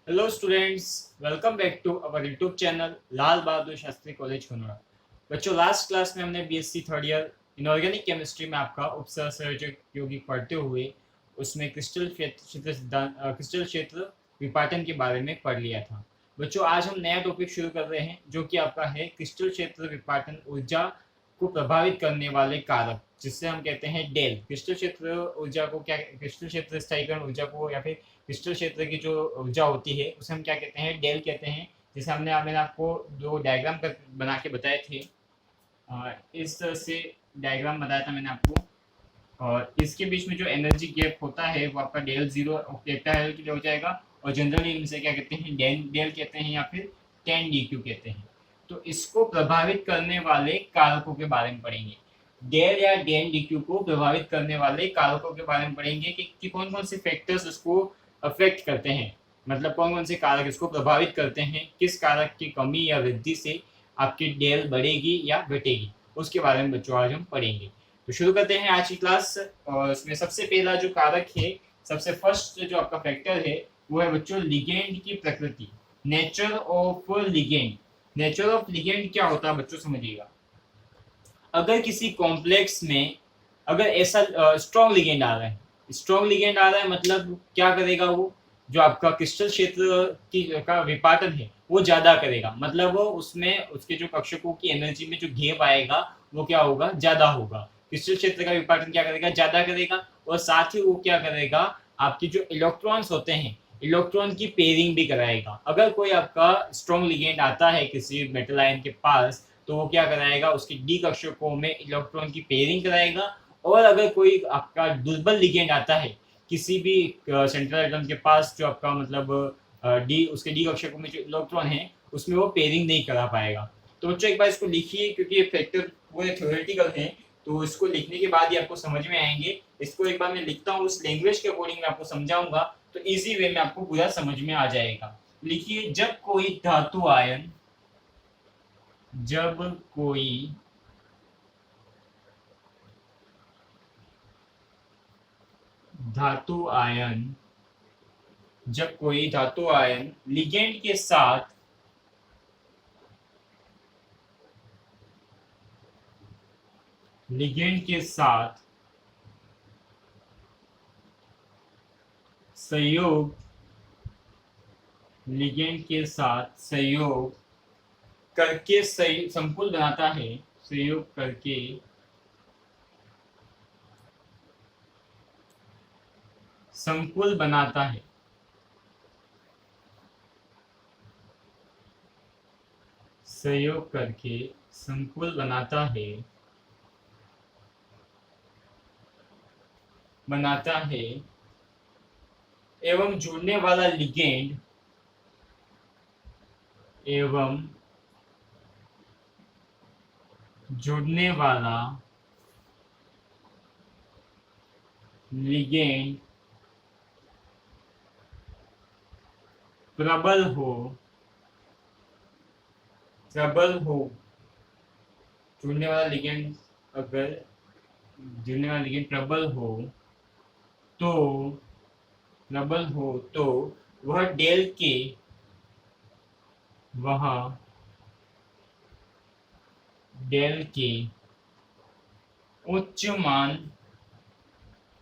Hello students, welcome back to our YouTube channel Lal Bahadur Shastri college Khanaura. बच्चों, last class में हमने BSc third year inorganic chemistry में आपका उपसर्जक यौगिक पढ़ते हुए उसमें क्रिस्टल क्षेत्र विपाटन के बारे में पढ़ लिया था। बच्चों, आज हम नया टॉपिक शुरू कर रहे हैं जो कि आपका है क्रिस्टल क्षेत्र विपाटन ऊर्जा को प्रभावित करने वाले कारक, जिससे हम कहते हैं डेल। क्रिस्टल क्षेत्र ऊर्जा को क्या, क्रिस्टल क्षेत्र स्थायीकरण ऊर्जा को या फिर क्रिस्टल क्षेत्र की जो ऊर्जा होती है उसे हम क्या कहते हैं, डेल कहते हैं। जैसे मैंने आपको दो डायग्राम बना के बताए थे। इस तरह से डायग्राम बताया था मैंने आपको, और इसके बीच में जो एनर्जी गैप होता है वो आपका डेल जीरो डेल्टा एल के लिए हो जाएगा। और जनरली इनसे क्या कहते हैं, डेल डेल कहते हैं या फिर टेन डी क्यू कहते हैं। तो इसको प्रभावित करने वाले कारकों के बारे में पढ़ेंगे। डेल या डेन डी क्यू को प्रभावित करने वाले कारकों के बारे में पढ़ेंगे कि कौन कौन से फैक्टर्स उसको अफेक्ट करते हैं, मतलब कौन कौन से कारक इसको प्रभावित करते हैं, किस कारक की कमी या वृद्धि से आपकी डेल बढ़ेगी या घटेगी, उसके बारे में बच्चों आज हम पढ़ेंगे। तो शुरू करते हैं आज की क्लास। और इसमें सबसे पहला जो कारक है, सबसे फर्स्ट जो आपका फैक्टर है वो है बच्चों लिगेंड की प्रकृति, nature of ligand. Nature of ligand क्या होता है बच्चों, समझिएगा। अगर किसी कॉम्प्लेक्स में अगर ऐसा स्ट्रॉन्ग लिगेंड आ रहा है, स्ट्रॉन्ग लिगेंड आ रहा है मतलब क्या करेगा वो, जो आपका क्रिस्टल क्षेत्र की का विपाटन है वो ज्यादा करेगा, मतलब वो उसमें उसके जो कक्षकों की एनर्जी में जो घेप आएगा वो क्या होगा, ज्यादा होगा। क्रिस्टल क्षेत्र का विपाटन क्या करेगा, ज्यादा करेगा। और साथ ही वो क्या करेगा, आपके जो इलेक्ट्रॉन्स होते हैं, इलेक्ट्रॉन की पेयरिंग भी कराएगा। अगर कोई आपका स्ट्रॉन्ग लिगेंड आता है किसी मेटल आयन के पास, तो वो क्या कराएगा, उसके डी कक्षकों में इलेक्ट्रॉन की पेयरिंग कराएगा। और अगर कोई आपका दुर्बल लिगेंड आता है किसी भी सेंट्रल एटम के पास, जो आपका मतलब डी उसके डी कक्षकों में जो इलेक्ट्रॉन है उसमें वो पेयरिंग नहीं करा पाएगा। तो बच्चों एक बार इसको लिखिए, क्योंकि ये फैक्टर पूरे थ्योरेटिकल हैं, तो इसको लिखने के बाद ही आपको समझ में आएंगे। इसको एक बार मैं लिखता हूँ, उस लैंग्वेज के अकॉर्डिंग मैं आपको समझाऊंगा, तो इजी वे में आपको पूरा समझ में आ जाएगा। लिखिए, जब कोई धातु आयन, जब कोई धातु आयन, जब कोई धातु आयन लिगेंड के साथ लिगेंड के साथ संयोग, लिगेंड के साथ संयोग करके संकुल बनाता है, संयोग करके संकुल बनाता है, संयोग करके संकुल बनाता है एवं जुड़ने वाला लिगेंड, एवं जुड़ने वाला लिगेंड प्रबल हो, जुड़ने वाला लिगेंड, अगर जुड़ने वाला लिगेंड प्रबल हो तो वह डेल के उच्च मान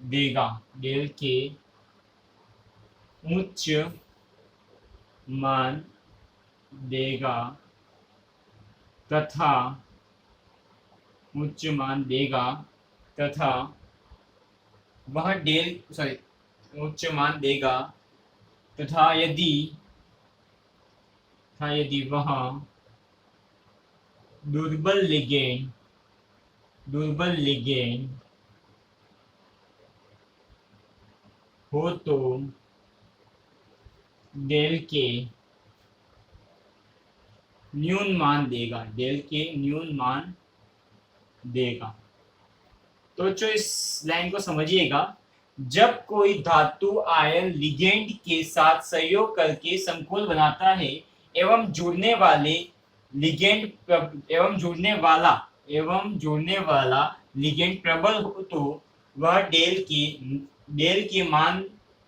देगा, डेल के उच्च मान देगा तथा उच्च मान देगा तथा वह उच्च मान देगा तथा यदि वह दुर्बल लिगेंड हो तो डेल के न्यून मान देगा, डेल के न्यून मान देगा। तो जो इस लाइन को समझिएगा, जब कोई धातु आयन लिगेंड के साथ सहयोग करके संकुल बनाता है एवं जुड़ने वाला लिगेंड प्रबल हो तो वह डेल के मान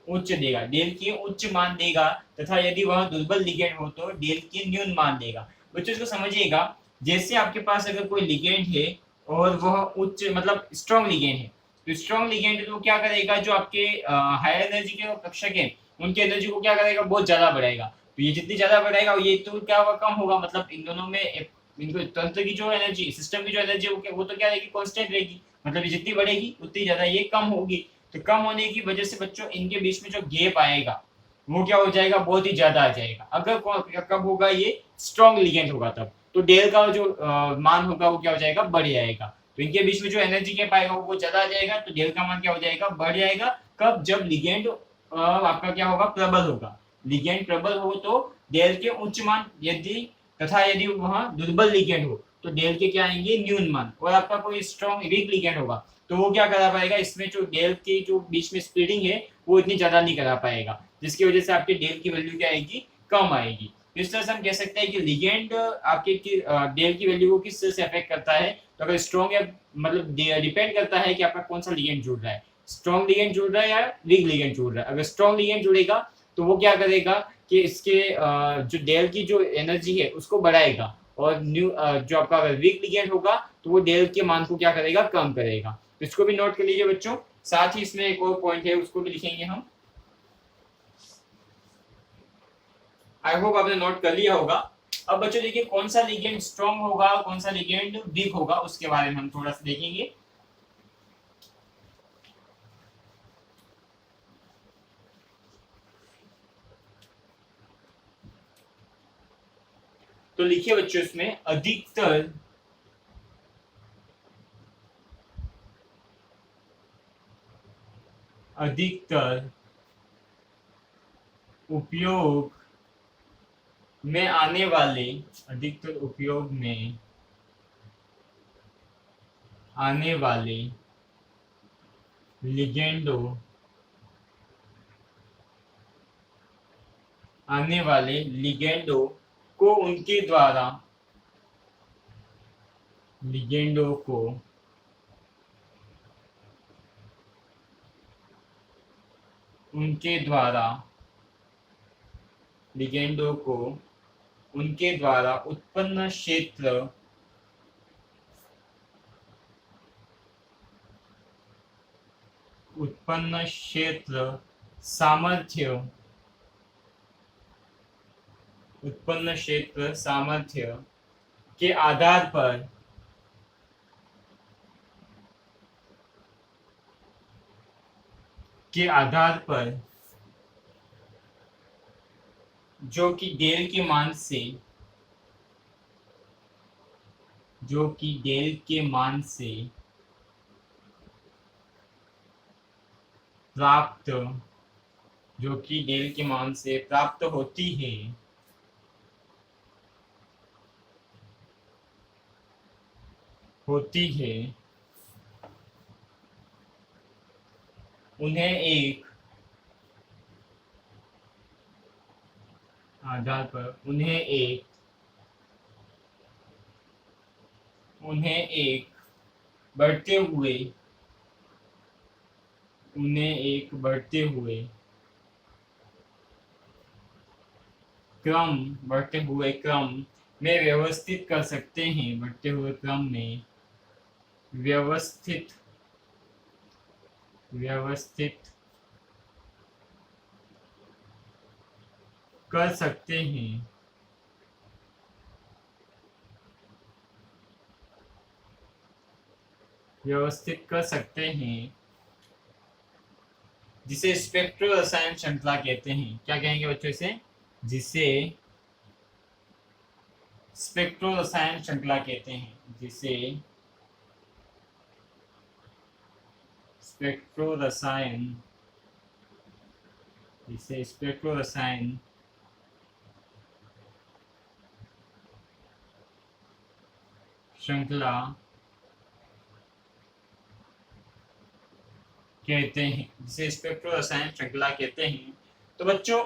उच्च देगा, डेल की उच्च मान देगा, तथा यदि वह दुर्बल लिगेंड हो तो डेल की न्यून मान देगा। बच्चों इसको समझिएगा, जैसे आपके पास अगर कोई लिगेंड है और वह उच्च मतलब स्ट्रॉन्ग लिगेंड है, तो स्ट्रॉन्ग लिगेंड है तो क्या करेगा, जो आपके हायर एनर्जी के कक्षक है उनकी एनर्जी को क्या करेगा, बहुत ज्यादा बढ़ाएगा। तो ये जितनी ज्यादा बढ़ाएगा ये तो क्या होगा, कम होगा, मतलब इन दोनों में इनको तंत्र की जो एनर्जी, सिस्टम की जो एनर्जी वो तो क्या रहेगी, कांस्टेंट रहेगी, मतलब ये जितनी बढ़ेगी उतनी ज्यादा ये कम होगी। तो कम होने की वजह से बच्चों इनके बीच में जो गैप आएगा वो क्या हो जाएगा, बहुत ही ज्यादा आ जाएगा। अगर कब होगा, ये स्ट्रॉन्ग लिगेंड होगा तब, तो डेल का जो मान होगा वो क्या हो जाएगा, बढ़ जाएगा। तो इनके बीच में जो एनर्जी गैप आएगा वो ज्यादा आ जाएगा, तो डेल का मान क्या हो जाएगा, बढ़ जाएगा। कब, जब लिगेंड आपका क्या होगा, प्रबल होगा। लिगेंड प्रबल हो तो डेल के उच्च मान, यदि तथा यदि वह दुर्बल लिगेंड हो तो डेल के क्या आएंगे, न्यून मान। और आपका कोई स्ट्रॉन्ग वीक लिगेंड होगा तो वो क्या करा पाएगा, इसमें जो डेल के जो बीच में स्प्लिटिंग है वो इतनी ज्यादा नहीं करा पाएगा, जिसकी वजह से आपके डेल की वैल्यू क्या आएगी, कम आएगी। इस तरह से हम कह सकते हैं कि लिगेंड आपके डेल की वैल्यू को किस तरह से अफेक्ट करता है। तो अगर स्ट्रॉन्ग या मतलब डिपेंड करता है कि आपका कौन सा लिगेंड जुड़ रहा है, स्ट्रॉन्ग लिगेंड जुड़ रहा है या वीक लिगेंड जुड़ रहा है। अगर स्ट्रॉन्ग लिगेंड जुड़ेगा तो वो क्या करेगा कि इसके जो डेल की जो एनर्जी है उसको बढ़ाएगा, और न्यू जो आपका अगर वीक लिगेंड होगा तो वो डेल के मान को क्या करेगा, कम करेगा। तो इसको भी नोट कर लीजिए बच्चों। साथ ही इसमें एक और पॉइंट है उसको भी लिखेंगे हम। आई होप आपने नोट कर लिया होगा। अब बच्चों देखिए कौन सा लिगेंड स्ट्रॉन्ग होगा, कौन सा लिगेंड वीक होगा, उसके बारे में हम थोड़ा सा देखेंगे। तो लिखिए बच्चों इसमें, अधिकतर उपयोग में आने वाले, अधिकतर उपयोग में आने वाले लिगेंडों को उनके द्वारा, लिगेंडों को उनके द्वारा लिगेंडों को उनके द्वारा उत्पन्न क्षेत्र सामर्थ्य के आधार पर जो कि डेल के मान से प्राप्त होती है, उन्हें एक आधार पर बढ़ते हुए क्रम में व्यवस्थित कर सकते हैं, व्यवस्थित कर सकते हैं। जिसे स्पेक्ट्रो रसायन श्रृंखला कहते हैं। क्या कहेंगे बच्चों इसे, जिसे स्पेक्ट्रो रसायन श्रृंखला कहते हैं, जिसे स्पेक्ट्रो रसायन श्रृंखला कहते हैं। तो बच्चों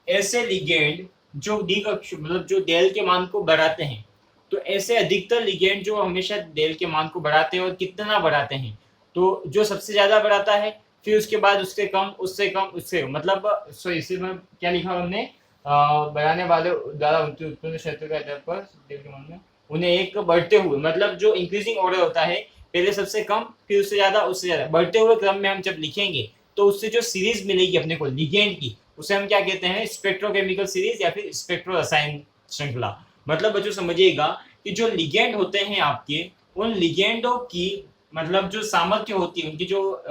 ऐसे लिगेंड जो डी कक्ष मतलब जो डेल के मान को बढ़ाते हैं, तो ऐसे अधिकतर लिगेंड जो हमेशा डेल के मान को बढ़ाते हैं, और कितना बढ़ाते हैं, तो जो सबसे ज्यादा बढ़ाता है फिर उसके बाद उससे कम, उससे कम, उससे मतलब सॉरी इसे में क्या लिखा हमने, बढ़ाने वाले द्वारा उनके उत्पन्न क्षेत्र के आधार पर देव के मन में उन्हें एक बढ़ते हुए, मतलब जो इंक्रीजिंग ऑर्डर होता है, पहले सबसे कम फिर उससे ज्यादा, उससे ज्यादा बढ़ते हुए क्रम में हम जब लिखेंगे तो उससे जो सीरीज मिलेगी अपने को लिगेंड की, उसे हम क्या कहते हैं, स्पेक्ट्रोकेमिकल सीरीज या फिर स्पेक्ट्रो रसायन श्रृंखला। मतलब बच्चों समझिएगा कि जो लिगेंड होते हैं आपके, उन लिगेंडों की मतलब जो सामर्थ्य होती है उनकी, जो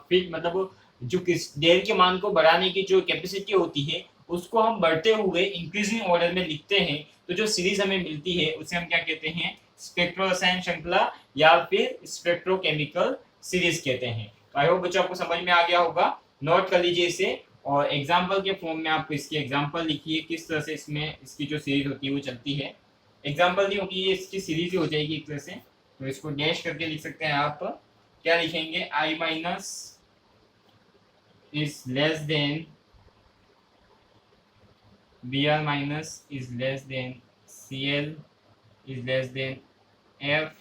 फिट मतलब जो डेल के मान को बढ़ाने की जो कैपेसिटी होती है, उसको हम बढ़ते हुए इंक्रीजिंग ऑर्डर में लिखते हैं, तो जो सीरीज हमें मिलती है उसे हम क्या कहते हैं, स्पेक्ट्रो रसायन श्रृंखला या फिर स्पेक्ट्रोकेमिकल सीरीज कहते हैं। तो आई होप बच्चों आपको समझ में आ गया होगा। नोट कर लीजिए इसे, और एग्जाम्पल के फॉर्म में आप इसकी एग्जाम्पल लिखिए किस तरह से इसमें इसकी जो सीरीज होती है वो चलती है। एग्जाम्पल नहीं होगी, ये इसकी सीरीज ही हो जाएगी एक तरह से। तो इसको डैश करके लिख सकते हैं आप। क्या लिखेंगे, I minus is less than B R minus is less than C L is less than F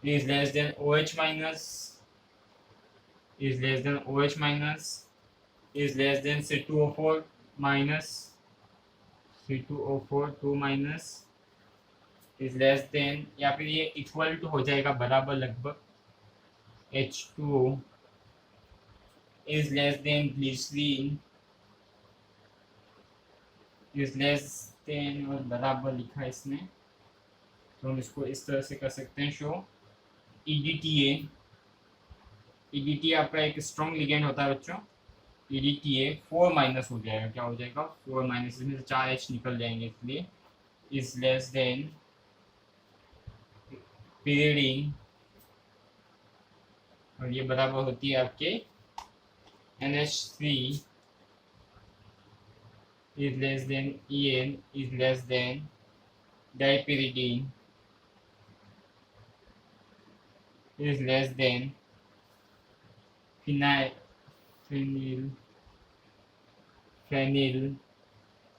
is less than OH minus is less than OH minus is less than C2O4 minus C2O4 2 minus is less than, या फिर ये equal to हो जाएगा बराबर लगभग H2O is less than glycerin is less than, और बराबर लिखा है इसने, तो हम इसको इस तरह से कर सकते हैं शो। EDTA, EDTA आपका एक स्ट्रॉन्ग लिगेंड होता है बच्चों। EDTA 4 माइनस हो जाएगा, क्या हो जाएगा 4 माइनस, इसमें से 4 H निकल जाएंगे, इसलिए इज लेस देन pyridine, और ये बराबर होती है आपके NH3 is less than En is less than dipyridine is less than phenyl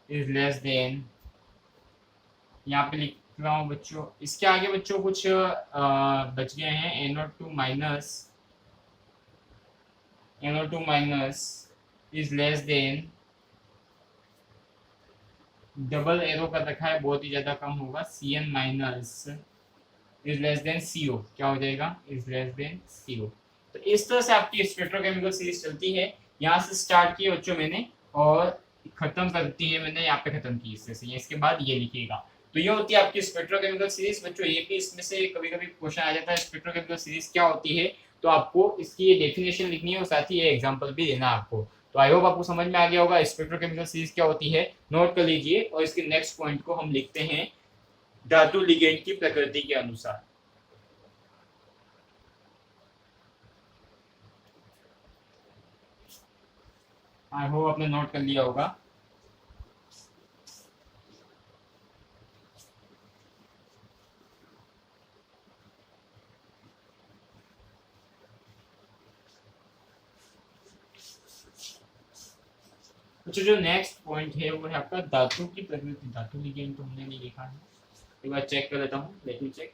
is less than, यहाँ पे लिख रहा हूँ बच्चों। इसके आगे बच्चों कुछ बच गए हैं, NO2 minus is less then, double arrow का रखा है, बहुत ही ज्यादा कम होगा, Cn minus is less then CO, क्या हो जाएगा इज लेस देन CO। तो इस तरह से आपकी स्पेक्ट्रोकेमिकल सीरीज चलती है। यहाँ से स्टार्ट किए बच्चों मैंने, और खत्म करती है मैंने यहाँ पे खत्म की इस तरह से, इसके बाद ये लिखिएगा। तो ये होती है आपकी स्पेक्ट्रोकेमिकल सीरीज बच्चों। ये भी इसमें से कभी कभी क्वेश्चन आ जाता है स्पेक्ट्रोकेमिकल सीरीज क्या होती है, तो आपको इसकी ये डेफिनेशन लिखनी है और साथ ही ये एग्जांपल भी देना है आपको। तो आई होप आपको समझ में आ गया होगा स्पेक्ट्रोकेमिकल सीरीज क्या होती है, नोट कर लीजिए। और इसके नेक्स्ट पॉइंट को हम लिखते हैं धातु लिगेंड की प्रकृति के अनुसार। आई होप आपने नोट कर लिया होगा। अच्छा, जो नेक्स्ट पॉइंट है वो है आपका धातु की प्रकृति। धातु लिगेंड तो हमने नहीं लिखा है, एक बार चेक कर लेता हूँ, लेट मी चेक।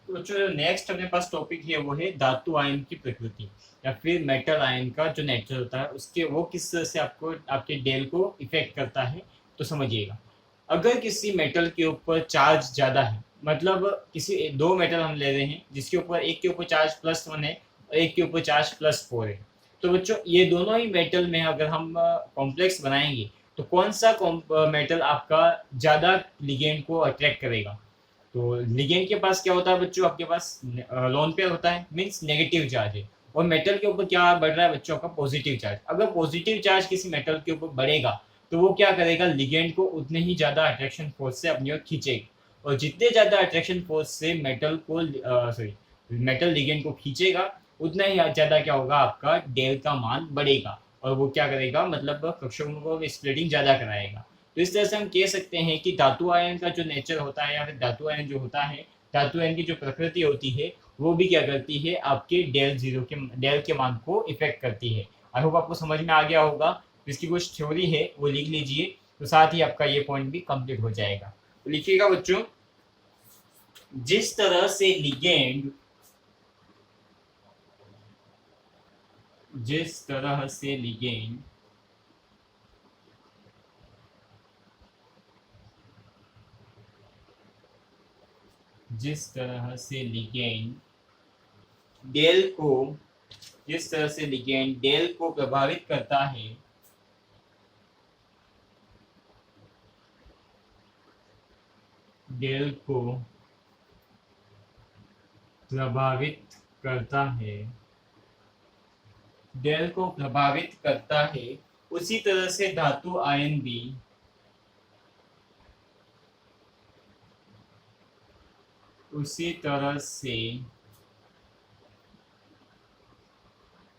तो जो नेक्स्ट अपने पास टॉपिक है वो है धातु आयन की प्रकृति, या फिर मेटल आयन का जो नेचर होता है उसके, वो किस तरह से आपको आपके डेल को इफेक्ट करता है। तो समझिएगा, अगर किसी मेटल के ऊपर चार्ज ज्यादा है, मतलब किसी दो मेटल हम ले रहे हैं जिसके ऊपर एक के ऊपर चार्ज +1 है और एक के ऊपर चार्ज +4 है, तो बच्चों ये दोनों ही मेटल में अगर हम कॉम्प्लेक्स बनाएंगे तो कौन सा मेटल आपका ज्यादा लिगेंड को अट्रैक्ट करेगा। तो लिगेंड के पास क्या होता है बच्चों, आपके पास लोन पेयर होता है, मीन्स नेगेटिव चार्ज है, और मेटल के ऊपर क्या बढ़ रहा है बच्चों का, पॉजिटिव चार्ज। अगर पॉजिटिव चार्ज किसी मेटल के ऊपर बढ़ेगा तो वो क्या करेगा, लिगेंड को उतने ही ज्यादा अट्रैक्शन फोर्स से अपनी ओर खींचेगा, और जितने ज्यादा अट्रैक्शन फोर्स से मेटल को मेटल लिगेंड को खींचेगा, उतना ही ज्यादा क्या होगा, आपका डेल का मान बढ़ेगा, और वो क्या करेगा, मतलब कक्षकों को स्प्लिटिंग ज्यादा कराएगा। तो इस तरह से हम कह सकते हैं कि धातु आयन का जो नेचर होता है, या फिर धातु आयन जो होता है, धातु आयन की जो प्रकृति होती है, वो भी क्या करती है, आपके डेल के मान को इफेक्ट करती है। आई होप आपको समझ में आ गया होगा। तो इसकी कुछ थ्योरी है वो लिख लीजिए, तो साथ ही आपका ये पॉइंट भी कंप्लीट हो जाएगा। तो लिखिएगा बच्चों, जिस तरह से लिगेंड जिस तरह से लिगेंड जिस तरह से लिगेंड डेल को जिस तरह से लिगेंड डेल को प्रभावित करता है, डेल को प्रभावित करता है डेल को प्रभावित करता है उसी तरह से धातु आयन भी उसी तरह से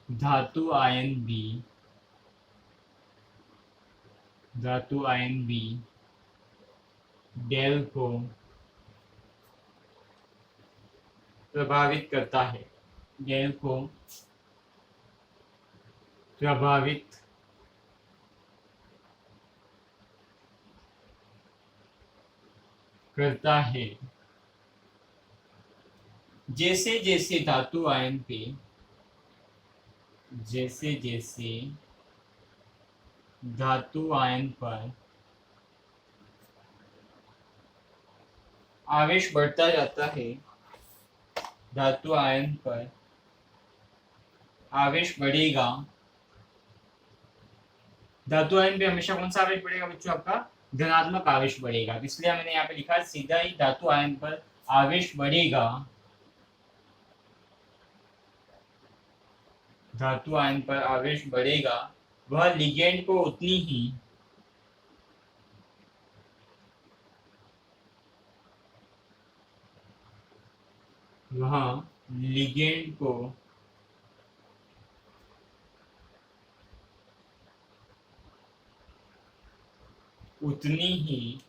धातु आयन भी डेल को प्रभावित करता है, डेल को प्रभावित करता है। जैसे जैसे धातु आयन पे धातु आयन पर आवेश बढ़ता जाता है, धातु आयन पर आवेश बढ़ेगा। धातु आयन पे हमेशा कौन सा आवेश बढ़ेगा बच्चों? आपका धनात्मक आवेश बढ़ेगा। इसलिए मैंने यहाँ पे लिखा सीधा ही धातु आयन पर आवेश बढ़ेगा, धातु आयन पर आवेश बढ़ेगा, वह लिगेंड को उतनी ही उतनी ही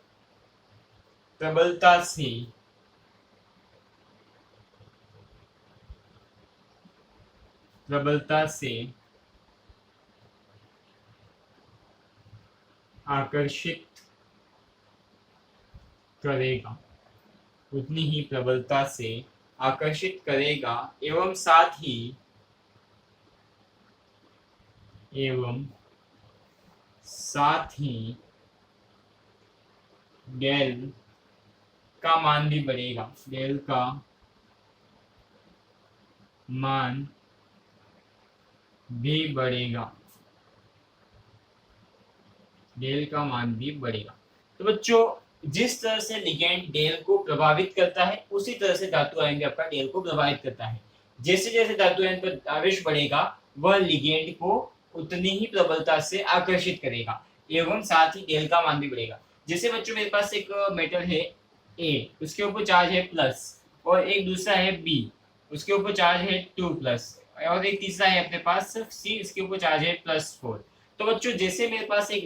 प्रबलता से आकर्षित करेगा, उतनी ही प्रबलता से आकर्षित करेगा एवं साथ ही डेल का मान भी बढ़ेगा, डेल का मान भी बढ़ेगा, डेल का मान भी बढ़ेगा। तो बच्चों, जिस तरह से लिगेंड डेल को प्रभावित करता है उसी तरह से धातु आयन भी आपका डेल को प्रभावित करता है। जैसे जैसे धातु आयन पर आवेश बढ़ेगा वह लिगेंड को उतनी ही प्रबलता से आकर्षित करेगा एवं साथ ही डेल का मान भी बढ़ेगा। जैसे बच्चों मेरे पास एक मेटल है ए, उसके ऊपर चार्ज है प्लस, और एक दूसरा है बी, उसके ऊपर चार्ज है 2+, और एक तीसरा है अपने पास सी, इसके ऊपर चार्ज है +4। तो बच्चों जैसे मेरे पास एक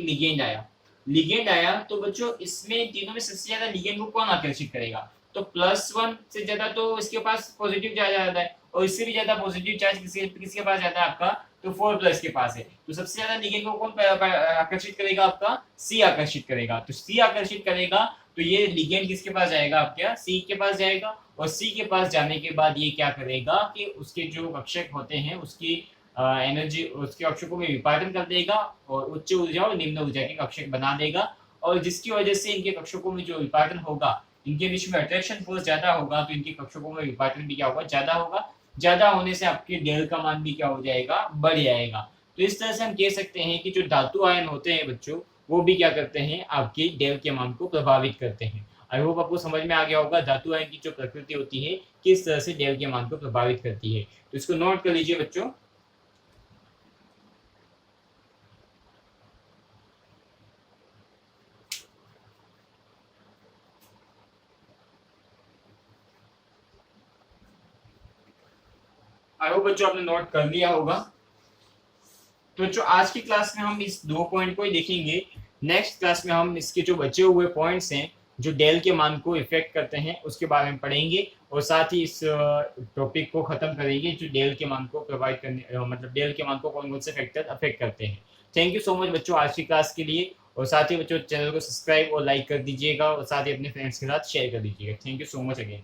लिगेंड आया तो बच्चों इसमें तीनों में सबसे ज्यादा लिगेंड को कौन आकर्षित करेगा? तो +1 से ज्यादा तो इसके पास पॉजिटिव चार्ज आता है, और इससे भी ज्यादा पॉजिटिव चार्ज किसके पास जाता है? आपका तो 4+ के पास है। तो सबसे ज्यादा लिगेंड को कौन आकर्षित करेगा? आपका सी आकर्षित करेगा। तो सी आकर्षित करेगा तो ये लिगेंड किसके पास जाएगा? आपके सी के पास जाएगा, और सी के पास जाने के बाद ये क्या करेगा कि उसके जो कक्षक होते हैं उसकी एनर्जी, उसके कक्षकों में विभाजन कर देगा और उच्च ऊर्जा और निम्न ऊर्जा के कक्षक बना देगा, और जिसकी वजह से इनके कक्षकों में जो विभाजन होगा, इनके बीच में अट्रैक्शन फोर्स ज्यादा होगा, तो इनके कक्षकों में विभाजन भी क्या होगा? ज्यादा होगा। ज्यादा होने से आपके डेल का मान भी क्या हो जाएगा? बढ़ जाएगा। तो इस तरह से हम कह सकते हैं कि जो धातु आयन होते हैं बच्चों, वो भी क्या करते हैं? आपके डेल के मान को प्रभावित करते हैं। आई होप आपको समझ में आ गया होगा धातु आयन की जो प्रकृति होती है किस तरह से डेल के मान को प्रभावित करती है। तो इसको नोट कर लीजिए बच्चों। आई होप बच्चों आपने नोट कर लिया होगा। तो बच्चों आज की क्लास में हम इस 2 पॉइंट को ही देखेंगे। नेक्स्ट क्लास में हम इसके जो बचे हुए पॉइंट्स हैं जो डेल के मान को इफेक्ट करते हैं उसके बारे में पढ़ेंगे और साथ ही इस टॉपिक को खत्म करेंगे जो डेल के मान को प्रोवाइड करने मतलब डेल के मान को कौन कौन से फैक्टर अफेक्ट करते हैं। थैंक यू सो मच बच्चों आज की क्लास के लिए, और साथ ही बच्चों चैनल को सब्सक्राइब और लाइक कर दीजिएगा और साथ ही अपने फ्रेंड्स के साथ शेयर कर दीजिएगा। Thank you so much again.